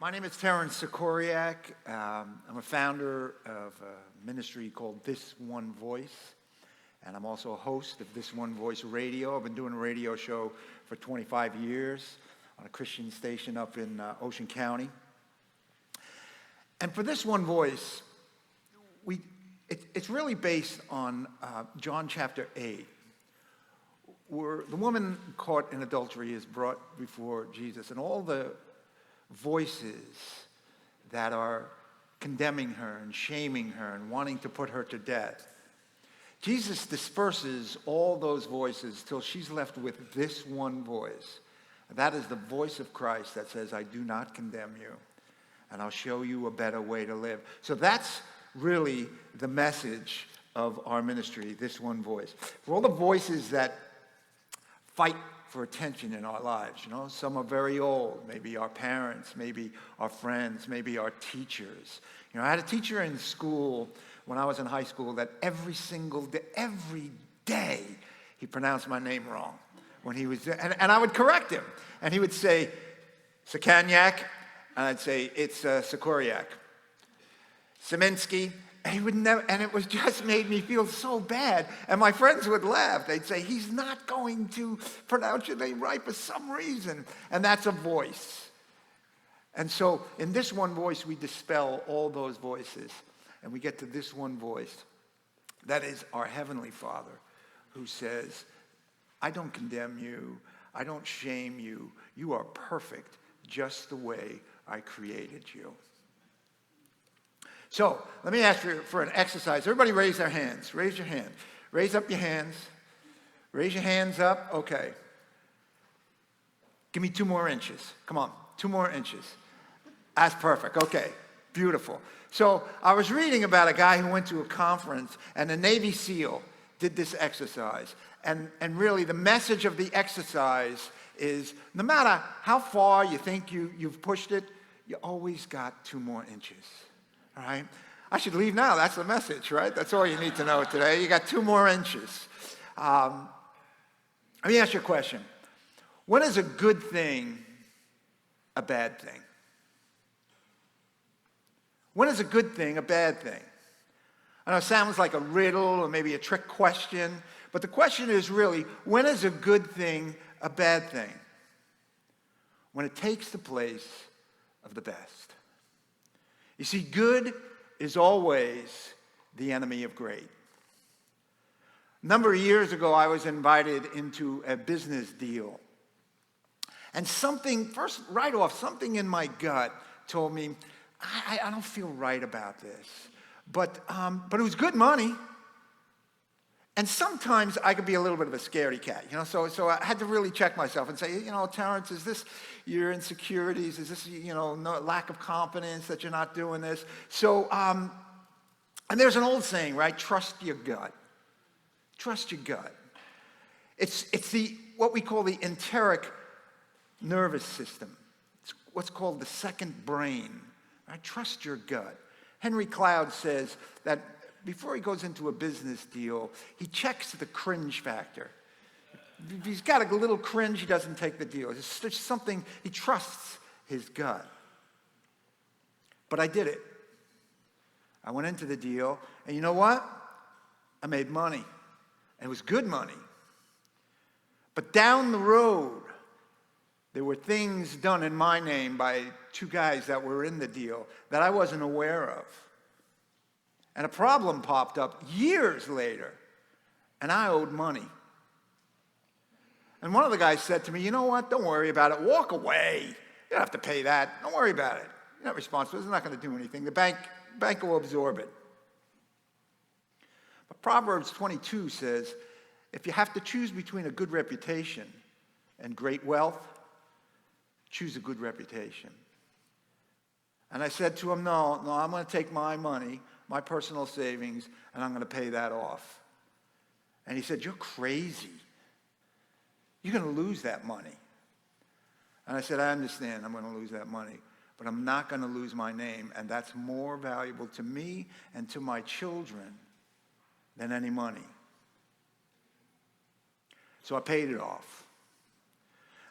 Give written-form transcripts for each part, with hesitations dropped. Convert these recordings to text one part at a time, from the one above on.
My name is Terrence Sikoriak. I'm a founder of a ministry called This One Voice, and I'm also a host of This One Voice Radio. I've been doing a radio show for 25 years on a Christian station up in Ocean County. And for This One Voice, it's really based on John chapter 8, where the woman caught in adultery is brought before Jesus, and all the voices that are condemning her and shaming her and wanting to put her to death. Jesus disperses all those voices till she's left with this one voice. And that is the voice of Christ that says, I do not condemn you, and I'll show you a better way to live. So that's really the message of our ministry, This One Voice. For all the voices that fight for attention in our lives. Some are very old, maybe our parents, maybe our friends, maybe our teachers. I had a teacher in school when I was in high school that every day, he pronounced my name wrong. When he was, and I would correct him, and he would say, Sikanyak, and I'd say, it's Sikoriak. Saminsky. And he would never, and it was just made me feel so bad. And my friends would laugh. They'd say, he's not going to pronounce your name right for some reason. And that's a voice. And so in This One Voice, we dispel all those voices. And we get to this one voice. That is our Heavenly Father, who says, I don't condemn you. I don't shame you. You are perfect just the way I created you. So, let me ask you for an exercise. Everybody raise their hands. Raise your hand. Raise up your hands. Raise your hands up. Okay. Give me 2 more inches. Come on. 2 more inches. That's perfect. Okay. Beautiful. So, I was reading about a guy who went to a conference, and a Navy SEAL did this exercise. And really, the message of the exercise is, no matter how far you think you've pushed it, you always got 2 more inches. All right? I should leave now. That's the message, right? That's all you need to know today. You got 2 more inches. Let me ask you a question. When is a good thing a bad thing? When is a good thing a bad thing? I know it sounds like a riddle or maybe a trick question, but the question is really, when is a good thing a bad thing? When it takes the place of the best. You see, good is always the enemy of great. A number of years ago, I was invited into a business deal. And something in my gut told me, I don't feel right about this. But it was good money. And sometimes I could be a little bit of a scaredy cat, so I had to really check myself and say, Terrence, is this your insecurities? Is this, no lack of confidence that you're not doing this? So, and there's an old saying, right? Trust your gut. Trust your gut. It's what we call the enteric nervous system. It's what's called the second brain, right? Trust your gut. Henry Cloud says that before he goes into a business deal, he checks the cringe factor. If he's got a little cringe, he doesn't take the deal. It's just something, he trusts his gut. But I did it. I went into the deal, and you know what? I made money. And it was good money. But down the road, there were things done in my name by 2 guys that were in the deal that I wasn't aware of. And a problem popped up years later, and I owed money. And one of the guys said to me, you know what, don't worry about it, walk away. You don't have to pay that, don't worry about it. You're not responsible, it's not going to do anything. The bank will absorb it. But Proverbs 22 says, if you have to choose between a good reputation and great wealth, choose a good reputation. And I said to him, no, I'm going to take my money, my personal savings, and I'm going to pay that off. And he said, you're crazy. You're going to lose that money. And I said, I understand I'm going to lose that money, but I'm not going to lose my name, and that's more valuable to me and to my children than any money. So I paid it off.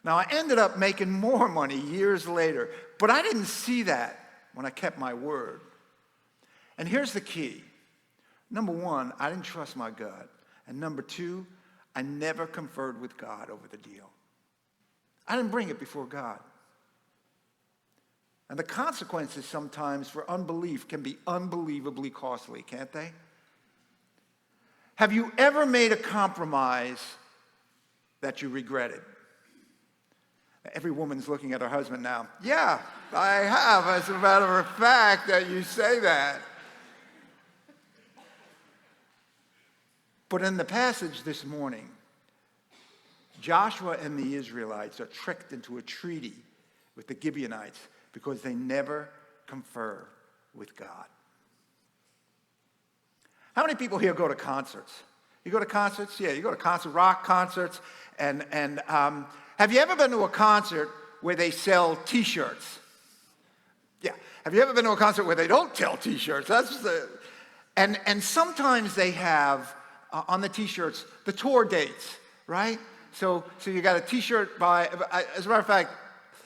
Now, I ended up making more money years later, but I didn't see that when I kept my word. And here's the key. Number one, I didn't trust my gut. And number two, I never conferred with God over the deal. I didn't bring it before God. And the consequences sometimes for unbelief can be unbelievably costly, can't they? Have you ever made a compromise that you regretted? Every woman's looking at her husband now. Yeah, I have, as a matter of fact, that you say that. But in the passage this morning, Joshua and the Israelites are tricked into a treaty with the Gibeonites because they never confer with God. How many people here go to concerts? You go to concerts? Yeah, you go to rock concerts. And have you ever been to a concert where they sell T-shirts? Yeah. Have you ever been to a concert where they don't sell T-shirts? And sometimes they have on the T-shirts the tour dates, right? So you got a T-shirt as a matter of fact,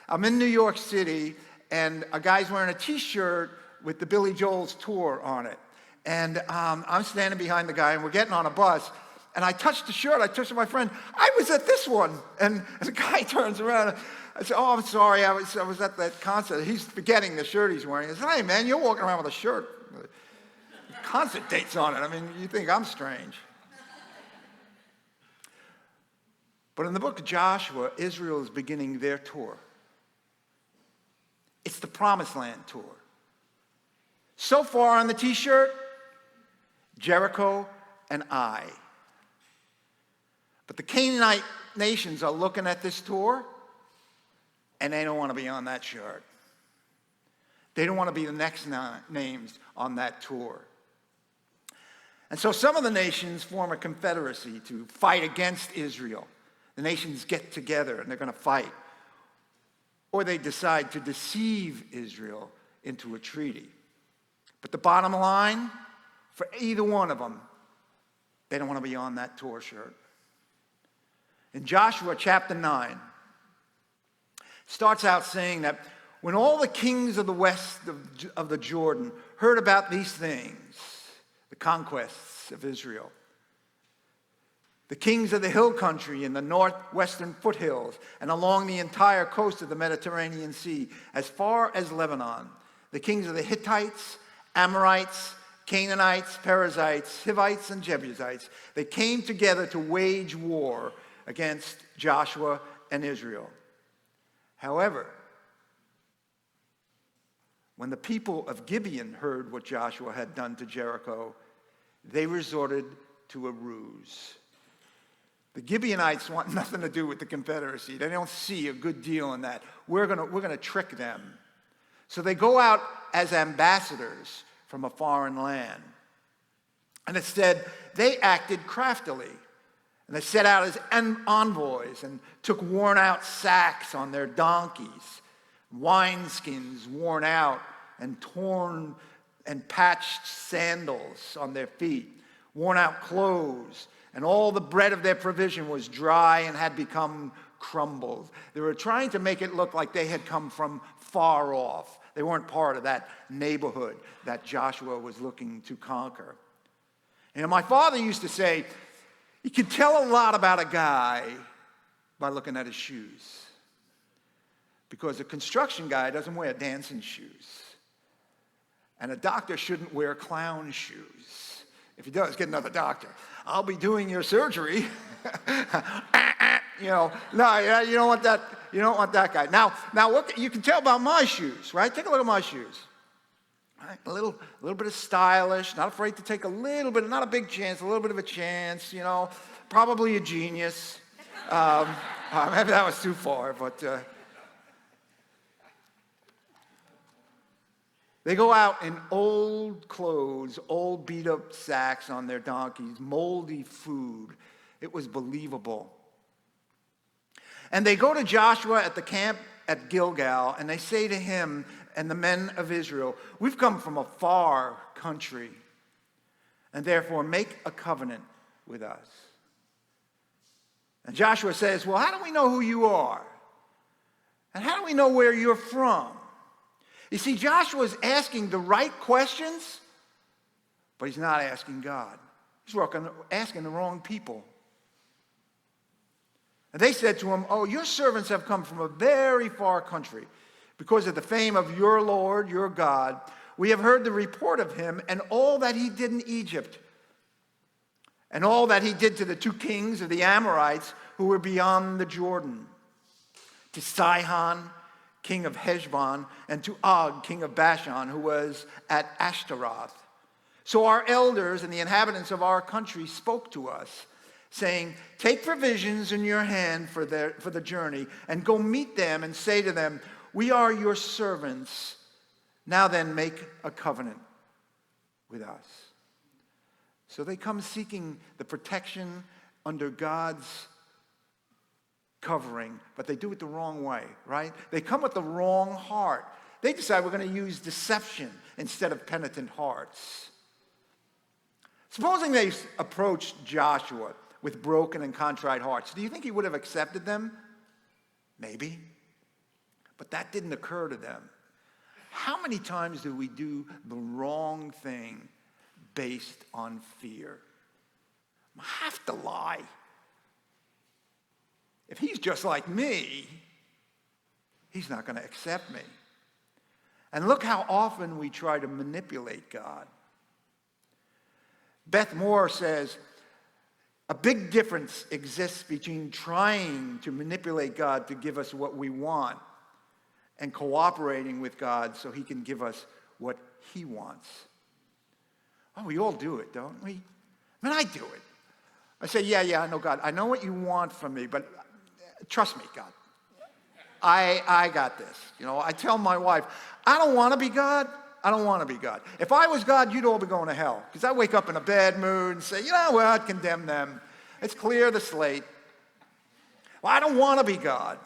I'm in New York City, and a guy's wearing a T-shirt with the Billy Joel's tour on it. And I'm standing behind the guy, and we're getting on a bus, and I touched the shirt. I touched my friend. I was at this one. And the guy turns around. I said, oh, I'm sorry. I was at that concert. He's forgetting the shirt he's wearing. I said, hey, man, you're walking around with a shirt. Concert dates on it. I mean, you think I'm strange. But in the book of Joshua, Israel is beginning their tour. It's the Promised Land tour. So far on the T-shirt, Jericho and Ai. But the Canaanite nations are looking at this tour, and they don't want to be on that shirt. They don't want to be the next names on that tour. And so some of the nations form a confederacy to fight against Israel. The nations get together and they're going to fight. Or they decide to deceive Israel into a treaty. But the bottom line, for either one of them, they don't want to be on that tour shirt. In Joshua chapter 9, starts out saying that when all the kings of the west of the Jordan heard about these things, the conquests of Israel, the kings of the hill country in the northwestern foothills and along the entire coast of the Mediterranean Sea, as far as Lebanon, the kings of the Hittites, Amorites, Canaanites, Perizzites, Hivites, and Jebusites, they came together to wage war against Joshua and Israel. However, when the people of Gibeon heard what Joshua had done to Jericho, they resorted to a ruse. The Gibeonites want nothing to do with the Confederacy. They don't see a good deal in that. We're gonna trick them. So they go out as ambassadors from a foreign land. And instead, they acted craftily. And they set out as envoys and took worn-out sacks on their donkeys, wineskins worn out, and torn and patched sandals on their feet, worn-out clothes, and all the bread of their provision was dry and had become crumbled. They were trying to make it look like they had come from far off. They weren't part of that neighborhood that Joshua was looking to conquer. And my father used to say, you can tell a lot about a guy by looking at his shoes. Because a construction guy doesn't wear dancing shoes. And a doctor shouldn't wear clown shoes. If he does, get another doctor. I'll be doing your surgery. You don't want that. You don't want that guy. Now, look, you can tell about my shoes, right? Take a look at my shoes. Right? A little bit of stylish, not afraid to take a little bit, not a big chance, a little bit of a chance, probably a genius. Maybe that was too far, but they go out in old clothes, old beat-up sacks on their donkeys, moldy food. It was believable. And they go to Joshua at the camp at Gilgal, and they say to him and the men of Israel, we've come from a far country, and therefore make a covenant with us. And Joshua says, well, how do we know who you are? And how do we know where you're from? You see, Joshua's asking the right questions, but he's not asking God. He's asking the wrong people. And they said to him, "Oh, your servants have come from a very far country. Because of the fame of your Lord, your God, we have heard the report of him and all that he did in Egypt, and all that he did to the two kings of the Amorites who were beyond the Jordan, to Sihon, king of Heshbon, and to Og, king of Bashan, who was at Ashtaroth. So our elders and the inhabitants of our country spoke to us, saying, 'Take provisions in your hand for the journey, and go meet them and say to them, we are your servants. Now then, make a covenant with us.'" So they come seeking the protection under God's covering, but they do it the wrong way, right? They come with the wrong heart. They decide we're going to use deception instead of penitent hearts. Supposing they approached Joshua with broken and contrite hearts, do you think he would have accepted them? Maybe. But that didn't occur to them. How many times do we do the wrong thing based on fear? I have to lie. If he's just like me, he's not going to accept me. And look how often we try to manipulate God. Beth Moore says, a big difference exists between trying to manipulate God to give us what we want and cooperating with God so he can give us what he wants. Oh, we all do it, don't we? I mean, I do it. I say, yeah, I know, God. I know what you want from me, but trust me, God. I got this. You know, I tell my wife, I don't want to be God. I don't want to be God. If I was God, you'd all be going to hell. Because I wake up in a bad mood and say, you know what, I'd condemn them. Let's clear the slate. Well, I don't want to be God,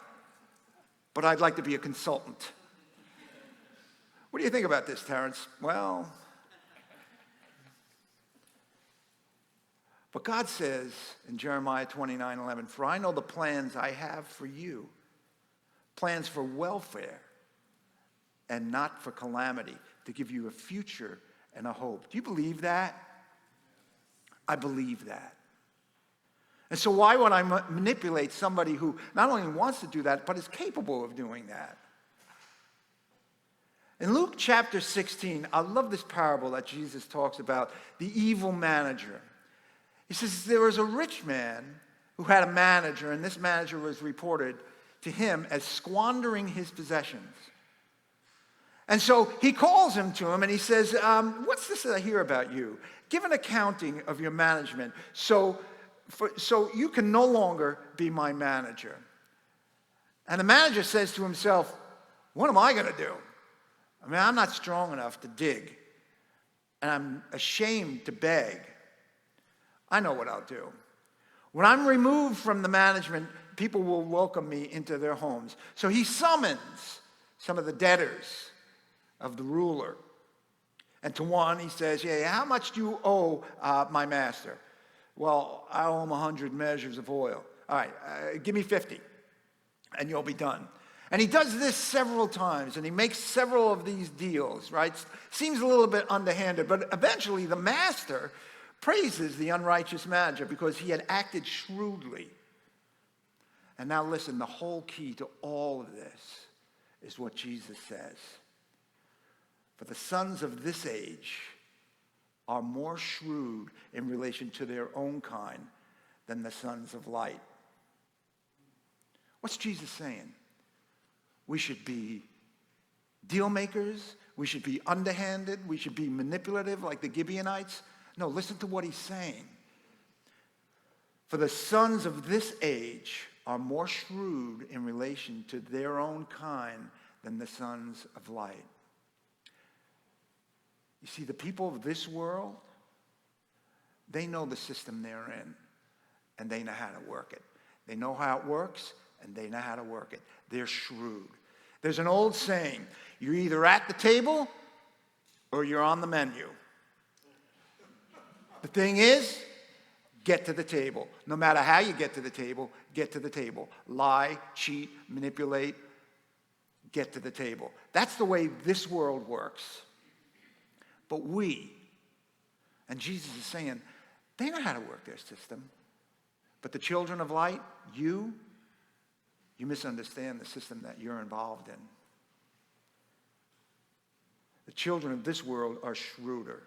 but I'd like to be a consultant. What do you think about this, Terrence? Well, but God says in Jeremiah 29:11, "For I know the plans I have for you, plans for welfare and not for calamity, to give you a future and a hope." Do you believe that? I believe that. And so why would I manipulate somebody who not only wants to do that, but is capable of doing that? In Luke chapter 16, I love this parable that Jesus talks about, the evil manager. He says there was a rich man who had a manager, and this manager was reported to him as squandering his possessions. And so he calls him to him and he says, "What's this that I hear about you? Give an accounting of your management so you can no longer be my manager." And the manager says to himself, "What am I going to do? I mean, I'm not strong enough to dig, and I'm ashamed to beg. I know what I'll do. When I'm removed from the management, people will welcome me into their homes." So he summons some of the debtors of the ruler. And to one, he says, "Yeah, how much do you owe my master?" "Well, I owe him 100 measures of oil." "All right, give me 50, and you'll be done." And he does this several times, and he makes several of these deals, right? Seems a little bit underhanded, but eventually the master praises the unrighteous manager because he had acted shrewdly. And now listen, the whole key to all of this is what Jesus says. "For the sons of this age are more shrewd in relation to their own kind than the sons of light." What's Jesus saying? We should be deal makers. We should be underhanded. We should be manipulative like the Gibeonites. No, listen to what he's saying. "For the sons of this age are more shrewd in relation to their own kind than the sons of light." You see, the people of this world, they know the system they're in, and they know how to work it. They know how it works, and they know how to work it. They're shrewd. There's an old saying, you're either at the table or you're on the menu. The thing is, get to the table. No matter how you get to the table, get to the table. Lie, cheat, manipulate, get to the table. That's the way this world works. But and Jesus is saying, they know how to work their system. But the children of light, you misunderstand the system that you're involved in. The children of this world are shrewder.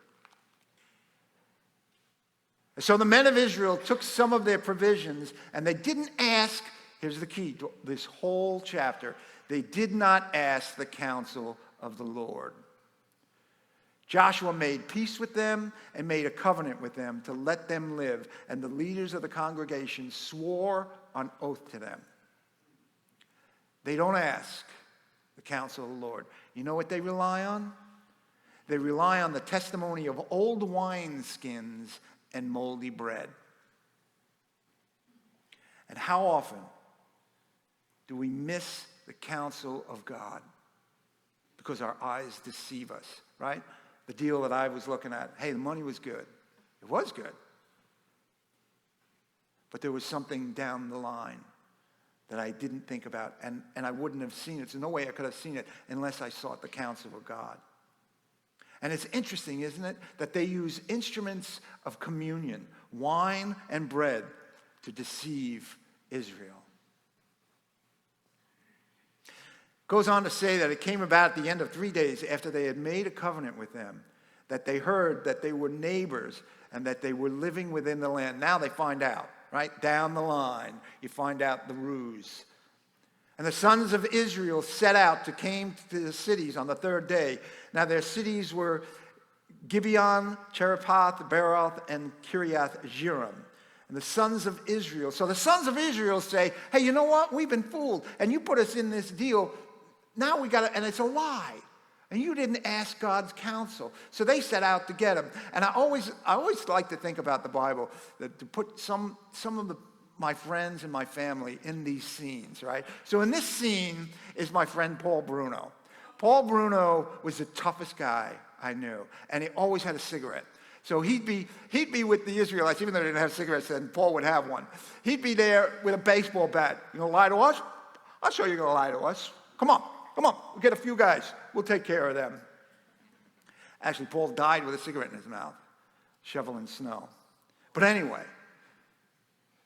So the men of Israel took some of their provisions, and they didn't ask, here's the key to this whole chapter, they did not ask the counsel of the Lord. Joshua made peace with them and made a covenant with them to let them live, and the leaders of the congregation swore on oath to them. They don't ask the counsel of the Lord. You know what they rely on? They rely on the testimony of old wineskins and moldy bread. And how often do we miss the counsel of God because our eyes deceive us, right? The deal that I was looking at, hey, the money was good. It was good. But there was something down the line that I didn't think about, and I wouldn't have seen it. There's no way I could have seen it unless I sought the counsel of God. And it's interesting, isn't it, that they use instruments of communion, wine and bread, to deceive Israel. Goes on to say that it came about at the end of 3 days after they had made a covenant with them, that they heard that they were neighbors and that they were living within the land. Now they find out, right? Down the line, you find out the ruse. And the sons of Israel set out came to the cities on the third day. Now their cities were Gibeon, Cherephath, Beeroth, and Kiriath Jearim. And the sons of Israel. So the sons of Israel say, hey, you know what? We've been fooled. And you put us in this deal. Now we got to, and it's a lie. And you didn't ask God's counsel. So they set out to get him. And I always like to think about the Bible, that to put some of my friends and my family in these scenes, right? So in this scene is my friend Paul Bruno. Paul Bruno was the toughest guy I knew, and he always had a cigarette. So he'd be with the Israelites, even though they didn't have cigarettes, and Paul would have one. He'd be there with a baseball bat. You gonna lie to us? I'll show you you're gonna lie to us. Come on, we'll get a few guys. We'll take care of them. Actually, Paul died with a cigarette in his mouth, shoveling snow. But anyway,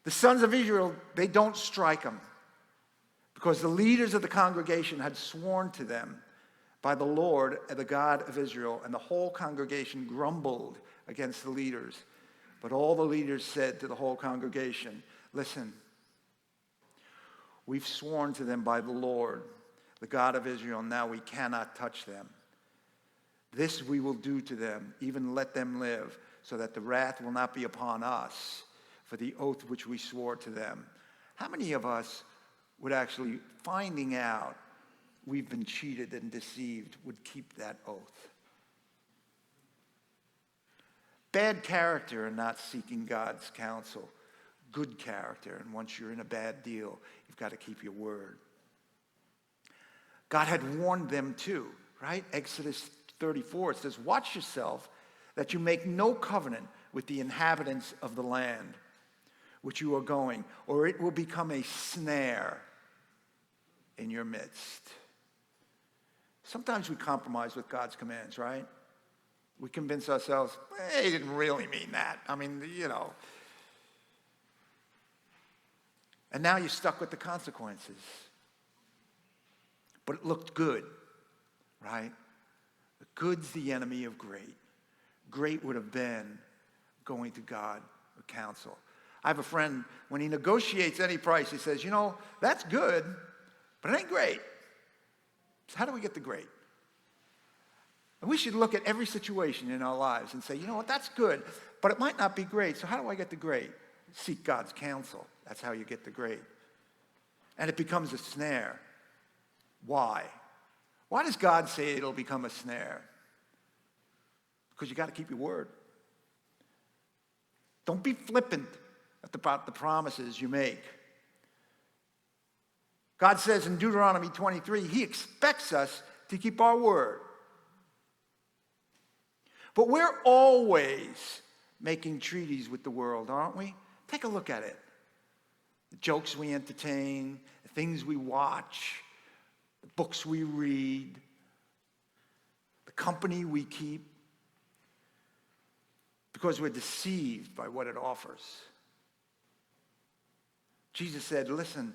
the sons of Israel, they don't strike him because the leaders of the congregation had sworn to them by the Lord, the God of Israel, and the whole congregation grumbled against the leaders. But all the leaders said to the whole congregation, listen, we've sworn to them by the Lord, the God of Israel, now we cannot touch them. This we will do to them, even let them live, so that the wrath will not be upon us for the oath which we swore to them. How many of us would actually, finding out we've been cheated and deceived, would keep that oath? Bad character and not seeking God's counsel. Good character, and once you're in a bad deal, you've got to keep your word. God had warned them too, right? Exodus 34, it says, watch yourself that you make no covenant with the inhabitants of the land which you are going, or it will become a snare in your midst. Sometimes we compromise with God's commands, right? We convince ourselves, he didn't really mean that. I mean, you know. And now you're stuck with the consequences. But it looked good, right? The good's the enemy of great. Great would have been going to God for counsel. I have a friend, when he negotiates any price, he says, you know, that's good, but it ain't great. So how do we get the great? And we should look at every situation in our lives and say, you know what, that's good, but it might not be great. So how do I get the great? Seek God's counsel. That's how you get the great. And it becomes a snare. Why? Why does God say it'll become a snare? Because you got to keep your word. Don't be flippant about the promises you make. God says in Deuteronomy 23, he expects us to keep our word. But we're always making treaties with the world, aren't we? Take a look at it. The jokes we entertain, the things we watch, the books we read, the company we keep, because we're deceived by what it offers. Jesus said, listen,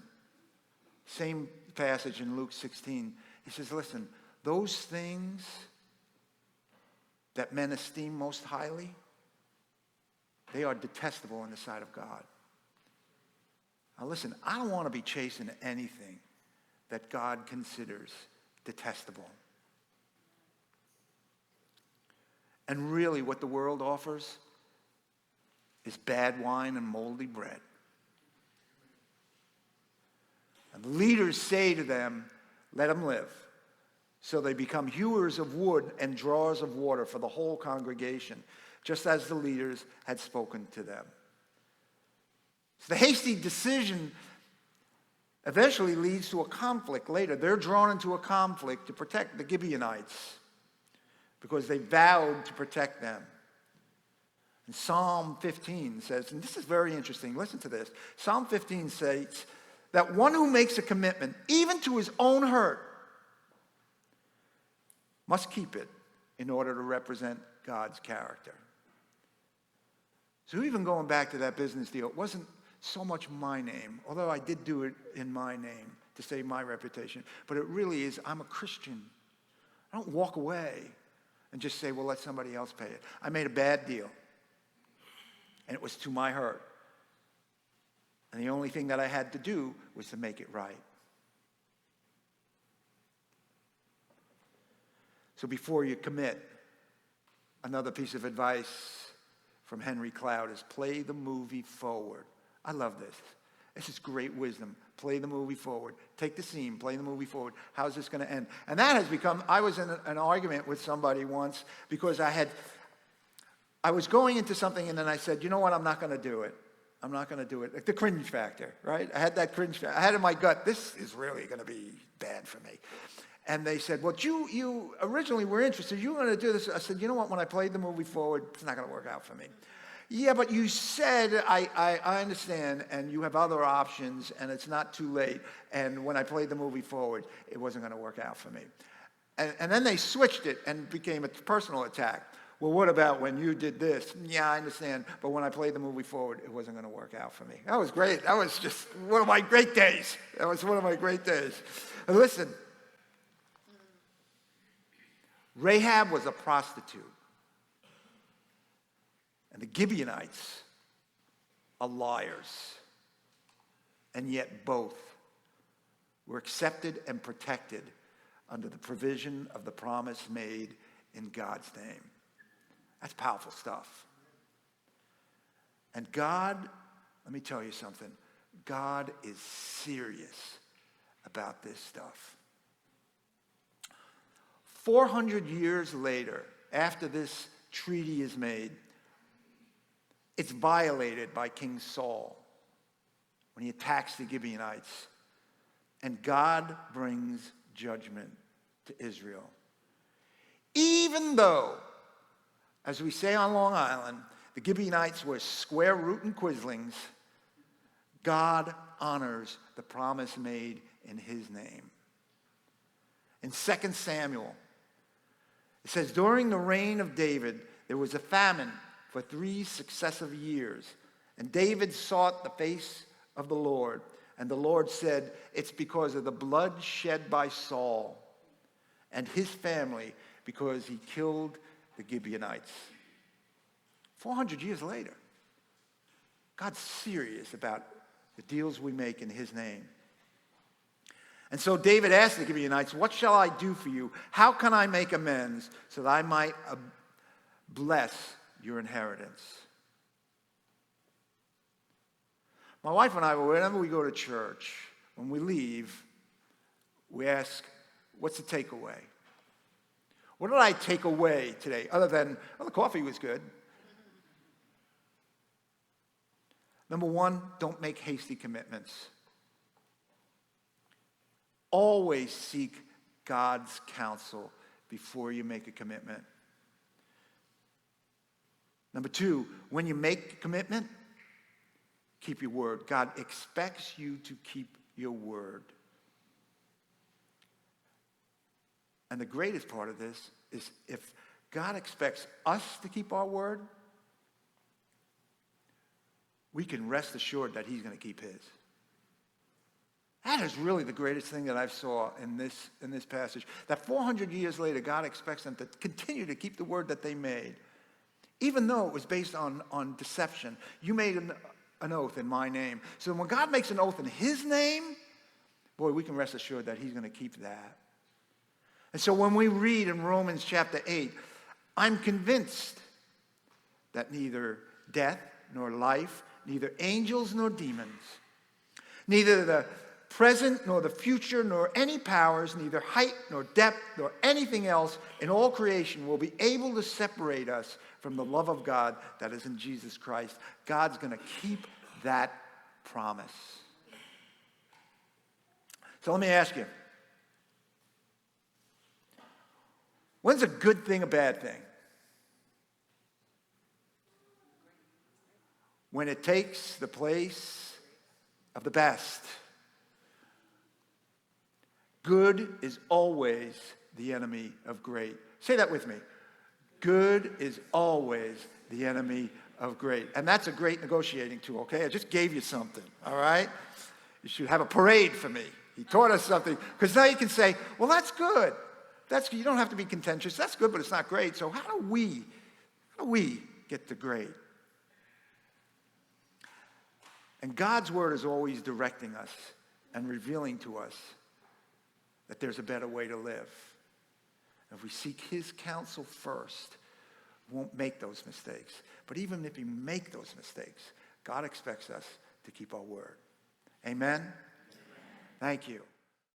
same passage in Luke 16. He says, listen, those things that men esteem most highly, they are detestable in the sight of God. Now listen, I don't want to be chasing anything that God considers detestable. And really what the world offers is bad wine and moldy bread. And the leaders say to them, let them live. So they become hewers of wood and drawers of water for the whole congregation, just as the leaders had spoken to them. So the hasty decision eventually leads to a conflict later. They're drawn into a conflict to protect the Gibeonites because they vowed to protect them. And Psalm 15 says, and this is very interesting, listen to this. Psalm 15 says that one who makes a commitment, even to his own hurt, must keep it in order to represent God's character. So even going back to that business deal, it wasn't so much my name, although I did do it in my name to save my reputation, but it really is, I'm a Christian. I don't walk away and just say, well, let somebody else pay it. I made a bad deal, and it was to my hurt. And the only thing that I had to do was to make it right. So before you commit, another piece of advice from Henry Cloud is play the movie forward. I love this. This is great wisdom. Play the movie forward. Take the scene, play the movie forward. How's this going to end? And that has become, I was in an argument with somebody once because I was going into something and then I said, you know what, I'm not going to do it. I'm not going to do it. Like the cringe factor, right? I had that cringe factor. I had in my gut, this is really going to be bad for me. And they said, well, you originally were interested. You were going to do this. I said, you know what? When I played the movie forward, it's not going to work out for me. Yeah, but you said, I understand, and you have other options, and it's not too late. And when I played the movie forward, it wasn't going to work out for me. And then they switched it and became a personal attack. Well, what about when you did this? Yeah, I understand, but when I played the movie forward, it wasn't going to work out for me. That was great. That was just one of my great days. That was one of my great days. And listen, Rahab was a prostitute. And the Gibeonites are liars. And yet both were accepted and protected under the provision of the promise made in God's name. That's powerful stuff. And God, let me tell you something. God is serious about this stuff. 400 years later, after this treaty is made, it's violated by King Saul when he attacks the Gibeonites. And God brings judgment to Israel. Even though, as we say on Long Island, the Gibeonites were square root and quislings, God honors the promise made in his name. In 2 Samuel, it says, during the reign of David, there was a famine for 3 successive years. And David sought the face of the Lord. And the Lord said, it's because of the blood shed by Saul and his family, because he killed the Gibeonites. 400 years later, God's serious about the deals we make in his name. And so David asked the Gibeonites, what shall I do for you? How can I make amends so that I might bless your inheritance? My wife and I, whenever we go to church, when we leave, we ask, what's the takeaway? What did I take away today, other than, well, the coffee was good? Number one, don't make hasty commitments. Always seek God's counsel before you make a commitment. Number two, when you make a commitment, keep your word. God expects you to keep your word. And the greatest part of this is if God expects us to keep our word, we can rest assured that he's going to keep his. That is really the greatest thing that I saw in this passage. That 400 years later, God expects them to continue to keep the word that they made, even though it was based on deception. You made an oath in my name. So when God makes an oath in his name, boy, we can rest assured that he's going to keep that. And so when we read in Romans chapter 8, I'm convinced that neither death nor life, neither angels nor demons, neither the present nor the future nor any powers, neither height nor depth nor anything else in all creation will be able to separate us from the love of God that is in Jesus Christ. God's going to keep that promise. So let me ask you, when's a good thing a bad thing? When it takes the place of the best. Good is always the enemy of great. Say that with me. Good is always the enemy of great. And that's a great negotiating tool, okay? I just gave you something, all right? You should have a parade for me. He taught us something. Because now you can say, well, that's good. You don't have to be contentious. That's good, but it's not great. So how do we get to great? And God's word is always directing us and revealing to us that there's a better way to live. If we seek his counsel first, we won't make those mistakes. But even if we make those mistakes, God expects us to keep our word. Amen? Thank you.